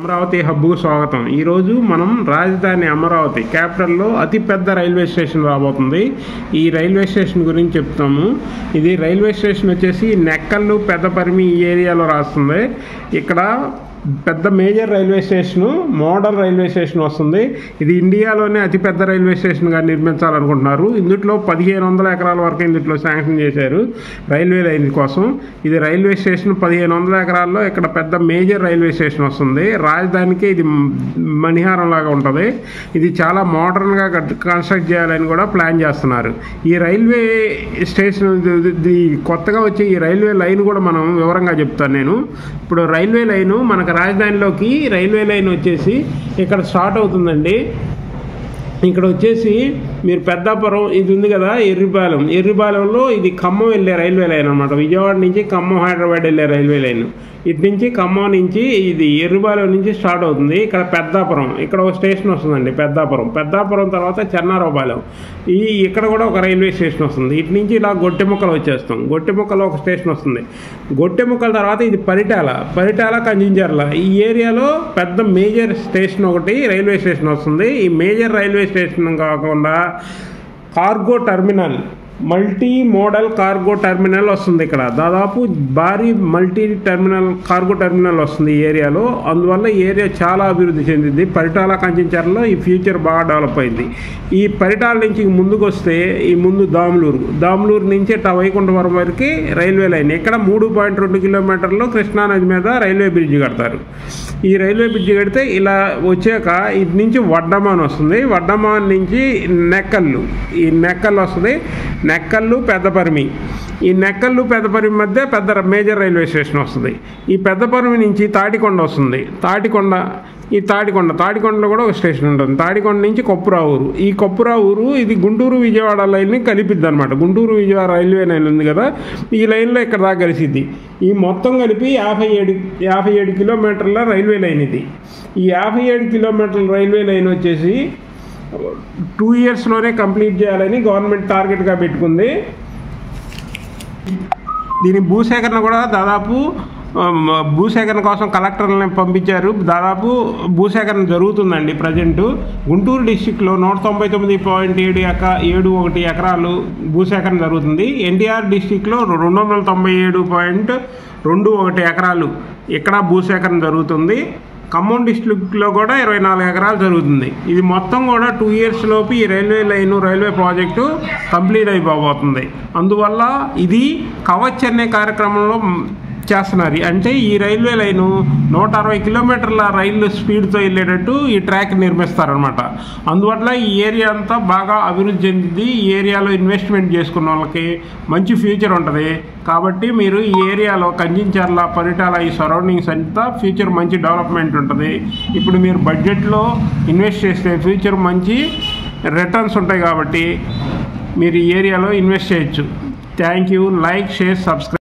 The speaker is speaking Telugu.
అమరావతి హబ్కు స్వాగతం. ఈరోజు మనం రాజధాని అమరావతి క్యాపిటల్లో అతిపెద్ద రైల్వే స్టేషన్ రాబోతుంది. ఈ రైల్వే స్టేషన్ గురించి చెప్తాము. ఇది రైల్వే స్టేషన్ వచ్చేసి నెక్కల్లు పెద్దపరిమి ఈ ఏరియాలో రాస్తుంది. ఇక్కడ పెద్ద major railway station, model railway station వస్తుంది. ఇది ఇండియాలోనే అతిపెద్ద రైల్వే స్టేషన్గా నిర్మించాలనుకుంటున్నారు. ఇందులో 1500 ఎకరాల వరకు ఇందులో శాంక్షన్ చేశారు రైల్వే లైన్ కోసం. ఇది రైల్వే స్టేషన్ 1500 ఎకరాల్లో ఇక్కడ పెద్ద మేజర్ రైల్వే స్టేషన్ వస్తుంది. రాజధానికి ఇది మణిహారం లాగా ఉంటుంది. ఇది చాలా మోడర్న్గా కన్స్ట్రక్ట్ చేయాలని కూడా ప్లాన్ చేస్తున్నారు. ఈ రైల్వే స్టేషన్ కొత్తగా వచ్చే ఈ రైల్వే లైన్ కూడా మనం వివరంగా చెప్తాను నేను. ఇప్పుడు రైల్వే లైను మనకు రాజధానిలోకి రైల్వే లైన్ వచ్చేసి ఇక్కడ స్టార్ట్ అవుతుందండి. ఇక్కడ వచ్చేసి మీరు పెద్దాపురం ఇది ఉంది కదా, ఎర్రిపాలెంలో ఇది ఖమ్మం వెళ్ళే రైల్వే లైన్ అనమాట. విజయవాడ నుంచి ఖమ్మం హైదరాబాద్ వెళ్ళే రైల్వే లైన్. ఇటు నుంచి ఖమ్మం నుంచి ఇది ఎర్రిపాలెం నుంచి స్టార్ట్ అవుతుంది. ఇక్కడ పెద్దాపురం, ఇక్కడ ఒక స్టేషన్ వస్తుందండి. పెద్దాపురం తర్వాత చెన్నారావుపాలెం, ఇక్కడ కూడా ఒక రైల్వే స్టేషన్ వస్తుంది. ఇటు నుంచి ఇలా గొట్టెముక్కలు వచ్చేస్తాం. గొట్టెముక్కలో ఒక స్టేషన్ వస్తుంది. గొట్టెముక్కల తర్వాత ఇది పరిటాల కంజించర్ల. ఈ ఏరియాలో పెద్ద మేజర్ స్టేషన్ ఒకటి రైల్వే స్టేషన్ వస్తుంది. ఈ మేజర్ రైల్వే స్టేషన్ కాకుండా cargo terminal, multi modal cargo terminal వస్తుంది. ఇక్కడ దాదాపు భారీ మల్టీ కార్గో టర్మినల్ వస్తుంది ఈ ఏరియాలో. అందువల్ల ఈ ఏరియా చాలా అభివృద్ధి చెందింది. పరిటాల కంచెంచర్లో ఈ ఫ్యూచర్ బాగా డెవలప్ అయింది. ఈ పరిటాల నుంచి ముందుకు వస్తే ఈ ముందు దాములూరు నుంచి వైకుంఠపురం వరకు రైల్వే లైన్. ఇక్కడ 3.2 కిలోమీటర్లు కృష్ణానది మీద రైల్వే బ్రిడ్జ్ కడతారు. ఈ రైల్వే బ్రిడ్జ్ కడితే ఇలా వచ్చాక ఇటు నుంచి వడ్డమాన్ వస్తుంది. వడ్డమాన్ నుంచి నెక్కల్లు, ఈ నెక్కల్లు వస్తుంది. నెక్కల్లు పెద్దపరిమి, ఈ నెక్కల్లు పెద్దపరిమి మధ్య పెద్ద మేజర్ రైల్వే స్టేషన్ వస్తుంది. ఈ పెద్దపరిమి నుంచి తాటికొండ వస్తుంది. తాటికొండలో కూడా ఒక స్టేషన్ ఉంటుంది. తాటికొండ నుంచి కొప్పురావూరు, ఈ కొప్పురావూరు ఇది గుంటూరు విజయవాడ లైన్ని కలిపిద్ది అనమాట. గుంటూరు విజయవాడ రైల్వే లైన్ ఉంది కదా, ఈ లైన్లో ఇక్కడ దాకా కలిసిద్ది. ఈ మొత్తం కలిపి 57 కిలోమీటర్ల రైల్వే లైన్ ఇది. ఈ 57 కిలోమీటర్ల రైల్వే లైన్ వచ్చేసి 2 ఇయర్స్లోనే కంప్లీట్ చేయాలని గవర్నమెంట్ టార్గెట్గా పెట్టుకుంది. దీని భూసేకరణ కూడా దాదాపు భూసేకరణ కోసం కలెక్టర్లను పంపించారు. దాదాపు భూసేకరణ జరుగుతుందండి ప్రజెంటు. గుంటూరు డిస్టిక్లో 199.71 ఎకరాలు భూసేకరణ జరుగుతుంది. ఎన్టీఆర్ డిస్టిక్లో 297.21 ఎకరాలు ఇక్కడ భూసేకరణ జరుగుతుంది. ఖమ్మం డిస్ట్రిక్ట్లో కూడా 24 ఎకరాలు జరుగుతుంది. ఇది మొత్తం కూడా 2 ఇయర్స్ లోపు ఈ రైల్వే ప్రాజెక్టు కంప్లీట్ అయిపోబోతుంది. అందువల్ల ఇది కవచ్ అనే కార్యక్రమంలో చేస్తున్నారు. అంటే ఈ రైల్వే లైను 160 కిలోమీటర్ల రైలు స్పీడ్తో వెళ్ళేటట్టు ఈ ట్రాక్ నిర్మిస్తారనమాట. అందువల్ల ఈ ఏరియా అంతా బాగా అభివృద్ధి చెందింది. ఈ ఏరియాలో ఇన్వెస్ట్మెంట్ చేసుకున్న వాళ్ళకి మంచి ఫ్యూచర్ ఉంటుంది. కాబట్టి మీరు ఈ ఏరియాలో కంజించర్ల, పరిటాల ఈ సరౌండింగ్స్ అంతా ఫ్యూచర్ మంచి డెవలప్మెంట్ ఉంటుంది. ఇప్పుడు మీరు బడ్జెట్లో ఇన్వెస్ట్ చేస్తే ఫ్యూచర్ మంచి రిటర్న్స్ ఉంటాయి. కాబట్టి మీరు ఈ ఏరియాలో ఇన్వెస్ట్ చేయొచ్చు. Thank you. Like, share, subscribe.